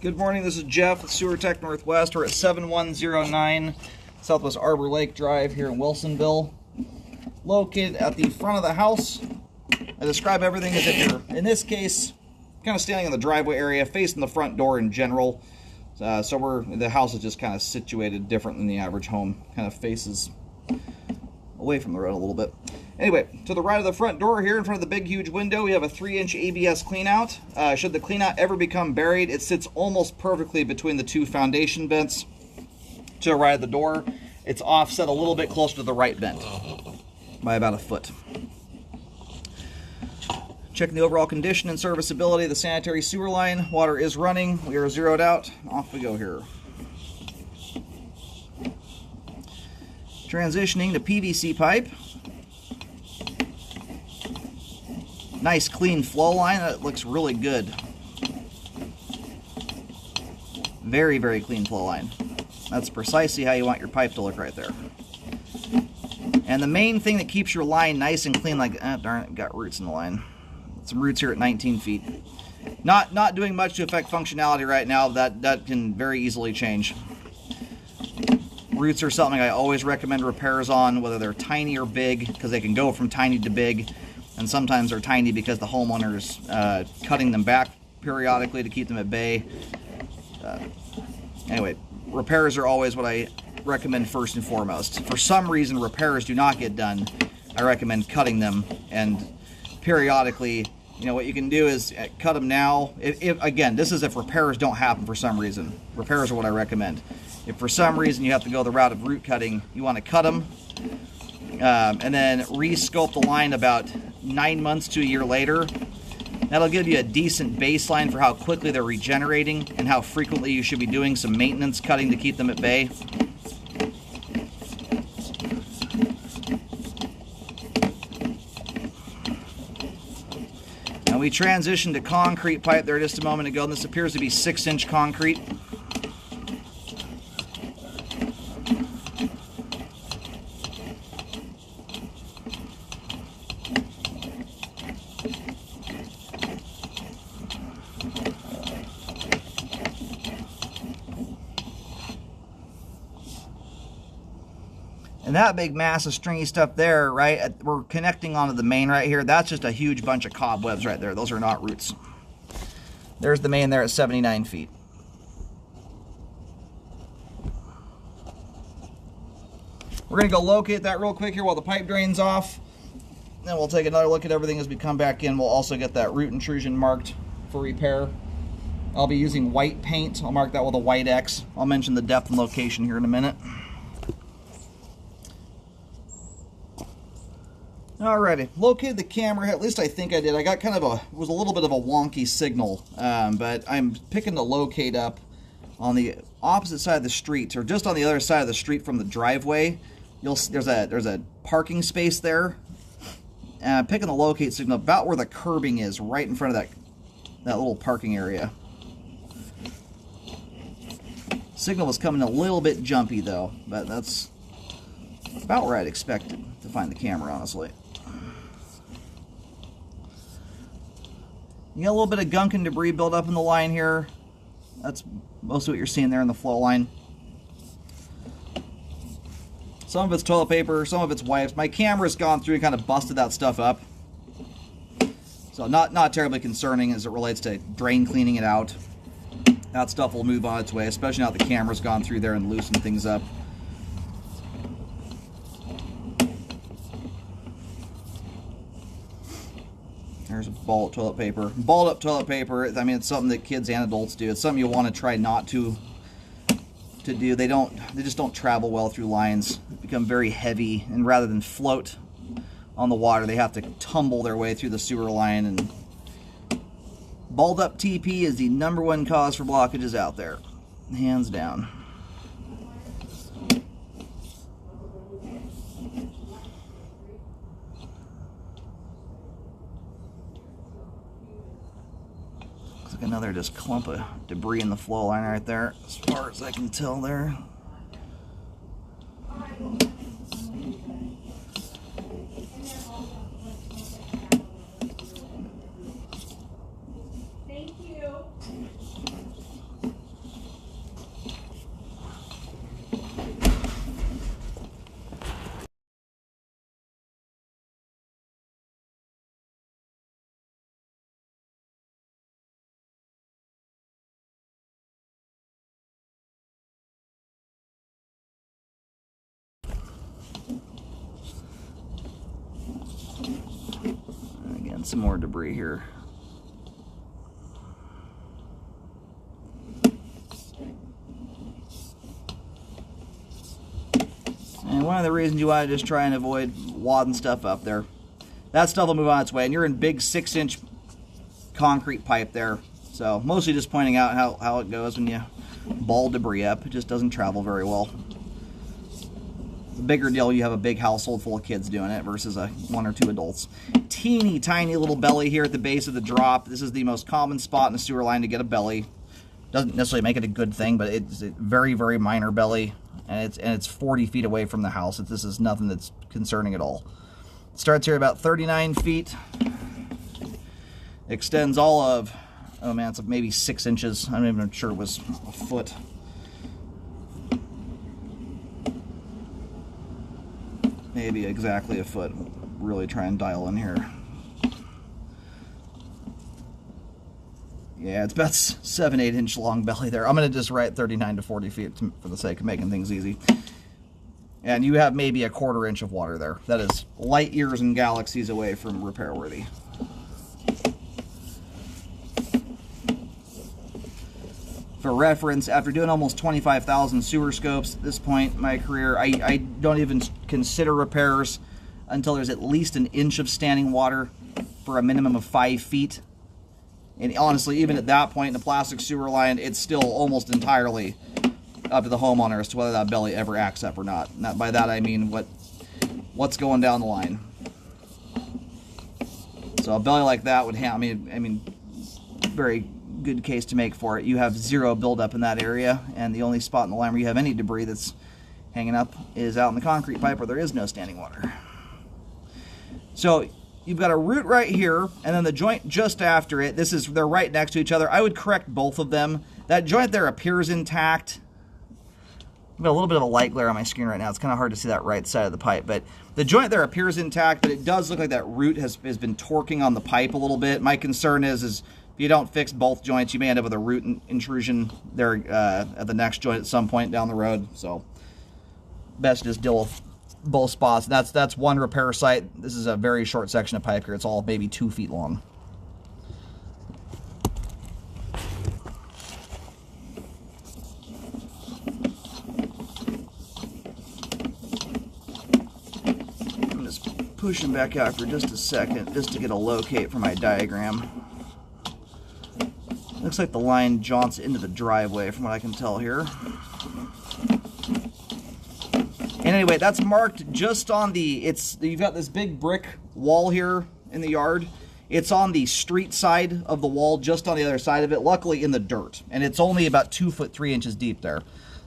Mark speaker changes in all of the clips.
Speaker 1: Good morning, this is Jeff with Sewer Tech Northwest. We're at 7109 Southwest Arbor Lake Drive here in Wilsonville. Located at the front of the house. I describe everything as if you're, in this case, kind of standing in the driveway area, facing the front door in general. The house is just kind of situated different than the average home. Kind of faces away from the road a little bit. Anyway, to the right of the front door here in front of the big huge window, we have a 3-inch ABS cleanout. Should the cleanout ever become buried, it sits almost perfectly between the two foundation vents. To the right of the door, it's offset a little bit closer to the right vent by about a foot. Checking the overall condition and serviceability of the sanitary sewer line. Water is running. We are zeroed out. Off we go here. Transitioning to PVC pipe. Nice clean flow line. That looks really good. Very, very clean flow line. That's precisely how you want your pipe to look right there. And the main thing that keeps your line nice and clean, like, darn it, got roots in the line. Some roots here at 19 feet. Not doing much to affect functionality right now. That can very easily change. Roots are something I always recommend repairs on, whether they're tiny or big, because they can go from tiny to big. And sometimes they're tiny because the homeowner's cutting them back periodically to keep them at bay. Anyway, repairs are always what I recommend first and foremost. For some reason, repairs do not get done. I recommend cutting them, and periodically, you know, what you can do is cut them now. Again, this is if repairs don't happen for some reason. Repairs are what I recommend. If for some reason you have to go the route of root cutting, you want to cut them, and then re-scope the line about 9 months to a year later. That'll give you a decent baseline for how quickly they're regenerating and how frequently you should be doing some maintenance cutting to keep them at bay. Now we transitioned to concrete pipe there just a moment ago, and this appears to be 6-inch concrete. And that big mass of stringy stuff there, right, we're connecting onto the main right here. That's just a huge bunch of cobwebs right there. Those are not roots. There's the main there at 79 feet. We're going to go locate that real quick here while the pipe drains off. Then we'll take another look at everything as we come back in. We'll also get that root intrusion marked for repair. I'll be using white paint. I'll mark that with a white X. I'll mention the depth and location here in a minute. Alrighty, located the camera, at least I think I did. I got kind of was a little bit of a wonky signal, but I'm picking the locate up on the opposite side of the street, or just on the other side of the street from the driveway. There's a parking space there. Picking the locate signal about where the curbing is, right in front of that little parking area. Signal was coming a little bit jumpy though, but that's about where I'd expected to find the camera, honestly. You got a little bit of gunk and debris built up in the line here. That's most of what you're seeing there in the flow line. Some of it's toilet paper, some of it's wipes. My camera's gone through and kind of busted that stuff up. So not terribly concerning as it relates to drain cleaning it out. That stuff will move on its way, especially now that the camera's gone through there and loosened things up. There's a ball of toilet paper. Balled up toilet paper, I mean, it's something that kids and adults do. It's something you want to try not to do. They just don't travel well through lines. They become very heavy, and rather than float on the water, they have to tumble their way through the sewer line. And balled up TP is the #1 cause for blockages out there, hands down. Another just clump of debris in the flow line right there, as far as I can tell there. And some more debris here. And one of the reasons you want to just try and avoid wadding stuff up there. That stuff will move on its way, and you're in big 6-inch concrete pipe there. So mostly just pointing out how it goes when you ball debris up. It just doesn't travel very well. It's a bigger deal you have a big household full of kids doing it versus 1 or 2 adults. Teeny tiny little belly here at the base of the drop. This is the most common spot in a sewer line to get a belly. Doesn't necessarily make it a good thing, but it's a very, very minor belly, and it's 40 feet away from the house. This is nothing that's concerning at all. It starts here about 39 feet. Extends all of, oh man, it's maybe 6 inches. I'm not even sure it was a foot. Maybe exactly a foot. Really try and dial in here. Yeah, it's about 7-8 inch long belly there. I'm going to just write 39 to 40 feet for the sake of making things easy. And you have maybe a 1/4 inch of water there. That is light years and galaxies away from repair worthy. For reference, after doing almost 25,000 sewer scopes at this point in my career, I don't even consider repairs until there's at least 1 inch of standing water for a minimum of 5 feet. And honestly, even at that point in a plastic sewer line, it's still almost entirely up to the homeowner as to whether that belly ever acts up or not. And by that I mean what's going down the line. So a belly like that would have, I mean, very good case to make for it. You have 0 buildup in that area, and the only spot in the line where you have any debris that's hanging up is out in the concrete pipe where there is no standing water. So you've got a root right here, and then the joint just after it. They're right next to each other. I would correct both of them. That joint there appears intact. I've got a little bit of a light glare on my screen right now. It's kind of hard to see that right side of the pipe, but the joint there appears intact, but it does look like that root has been torquing on the pipe a little bit. My concern is if you don't fix both joints, you may end up with a root intrusion there at the next joint at some point down the road. So best to just deal with both spots. That's one repair site. This is a very short section of pipe here. It's all maybe 2 feet long. I'm just pushing back out for just a second just to get a locate for my diagram. Looks like the line jaunts into the driveway from what I can tell here. And anyway, that's marked just on you've got this big brick wall here in the yard. It's on the street side of the wall, just on the other side of it, luckily in the dirt. And it's only about 2 foot 3 inches deep there.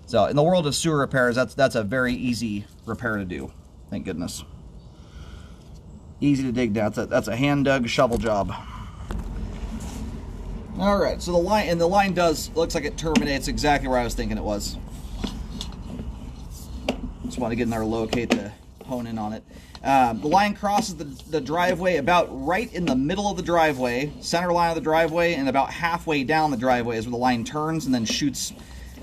Speaker 1: So in the world of sewer repairs, that's a very easy repair to do. Thank goodness. Easy to dig down. That's a hand dug shovel job. All right, so the line looks like it terminates exactly where I was thinking it was. Just want to get in there, locate to hone in on it. The line crosses the driveway about right in the middle of the driveway, center line of the driveway, and about halfway down the driveway is where the line turns and then shoots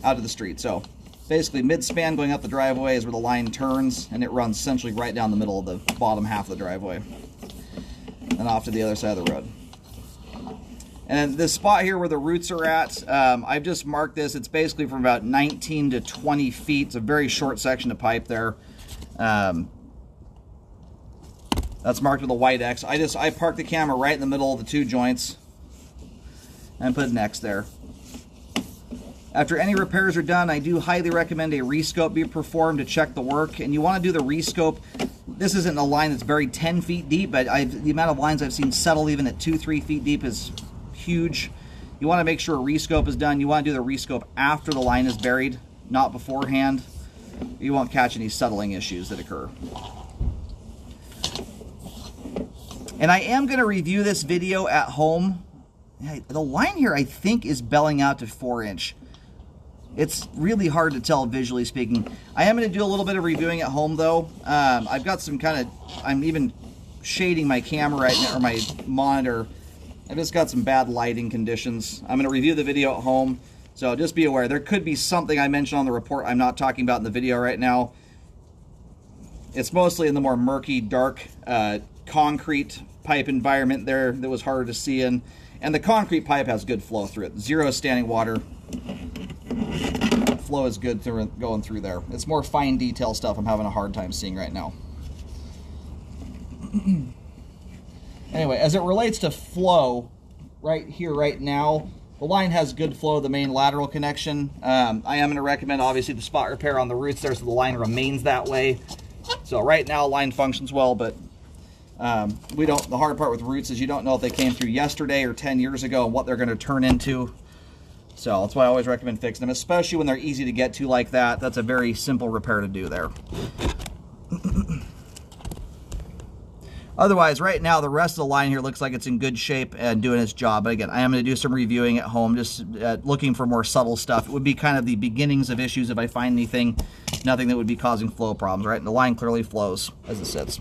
Speaker 1: out of the street. So basically mid-span going up the driveway is where the line turns, and it runs essentially right down the middle of the bottom half of the driveway and off to the other side of the road. And this spot here where the roots are at, I've just marked this. It's basically from about 19 to 20 feet. It's a very short section of pipe there. That's marked with a white X. I parked the camera right in the middle of the 2 joints and put an X there. After any repairs are done, I do highly recommend a rescope be performed to check the work. And you want to do the rescope. This isn't a line that's buried 10 feet deep, but the amount of lines I've seen settle even at 2-3 feet deep is huge. You want to make sure a rescope is done. You want to do the rescope after the line is buried, not beforehand. You won't catch any settling issues that occur. And I am going to review this video at home. The line here, I think, is belling out to 4-inch. It's really hard to tell visually speaking. I am going to do a little bit of reviewing at home, though. I've got some I'm even shading my camera right now, or my monitor. I've just got some bad lighting conditions. I'm going to review the video at home, so just be aware. There could be something I mentioned on the report I'm not talking about in the video right now. It's mostly in the more murky, dark, concrete pipe environment there that was harder to see in. And the concrete pipe has good flow through it. Zero standing water. Flow is good going through there. It's more fine detail stuff I'm having a hard time seeing right now. Anyway, as it relates to flow, right here, right now, the line has good flow of the main lateral connection. I am going to recommend, obviously, the spot repair on the roots there so the line remains that way. So right now, line functions well, but we don't. The hard part with roots is you don't know if they came through yesterday or 10 years ago and what they're going to turn into. So that's why I always recommend fixing them, especially when they're easy to get to like that. That's a very simple repair to do there. Otherwise, right now, the rest of the line here looks like it's in good shape and doing its job. But again, I am going to do some reviewing at home, just looking for more subtle stuff. It would be kind of the beginnings of issues if I find anything, nothing that would be causing flow problems, right? And the line clearly flows as it sits.